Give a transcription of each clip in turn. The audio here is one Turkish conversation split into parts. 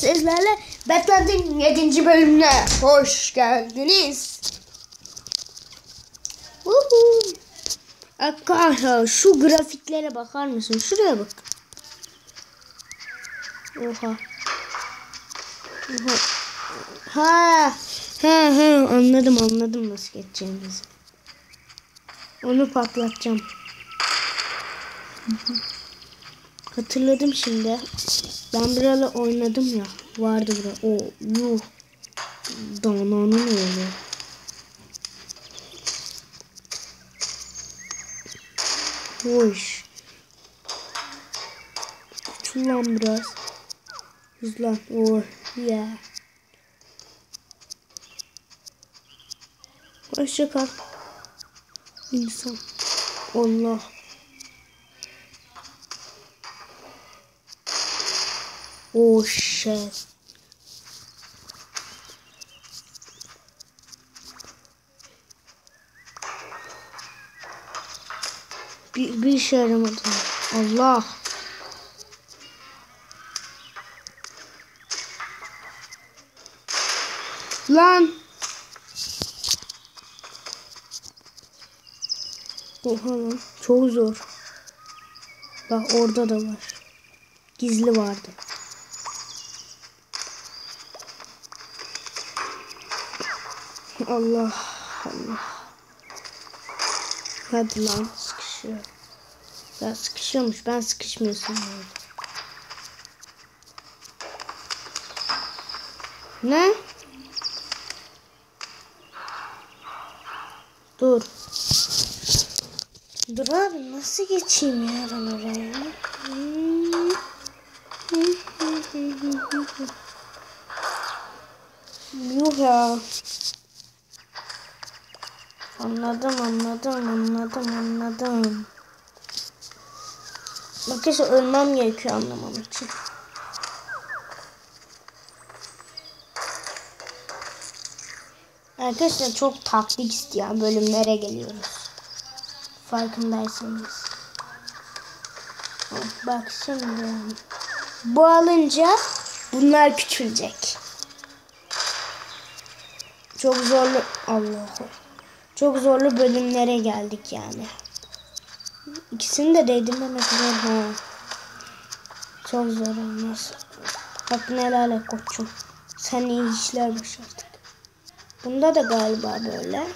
sizlerle Batman'in 7. bölümüne hoş geldiniz. Arkadaşlar şu grafiklere bakar mısın? Şuraya bak. Oha. Ha anladım nasıl geçeceğimizi. Onu patlatacağım. Hatırladım şimdi. Ben biraz oynadım ya. Vardı bura. O yuh. Dananın oğlu. Hoş. Uçulan biraz. Hızlan. Oh yeah. Hoşça kal. İnsan. Allah. Oh shit. Bir işe yaramadı. Allah. Lan. Oha lan. Çok zor. Bak orada da var. Gizli vardı. Allah. Hadi lan sıkışıyor. Ya sıkışıyormuş. Ben sıkışmıyorsam orada. Ne? Dur. Dur abi nasıl geçeyim ya ben oraya? Yuh ya. Anladım. Arkadaşlar ölmem gerekiyor anlamam için. Arkadaşlar çok taktik isteyen bölümlere geliyoruz. Farkındaysanız. Bak şimdi. Bu alınca bunlar küçülecek. Çok zorlu. Allah'ım. Çok zorlu bölümlere geldik yani. İkisini de değdirmemek zor ha. Çok zor olmaz. Hakkını helal et koçum. Sen iyi işler başardın. Bunda da galiba böyle.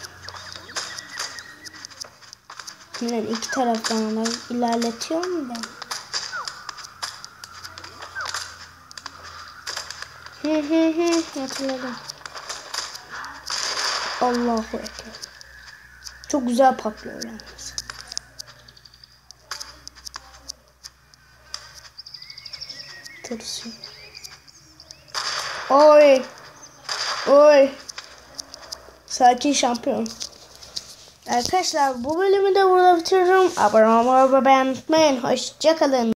Yani iki taraftan da ilerletiyor mu ben? Hatırladım. Allahu Ekber. Çok güzel patlıyor yalnız. Tırsıyor. Oy. Sakin şampiyon. Arkadaşlar bu bölümü de burada bitiriyorum. Abone olmayı ve beğenmeyi unutmayın. Hoşça kalın.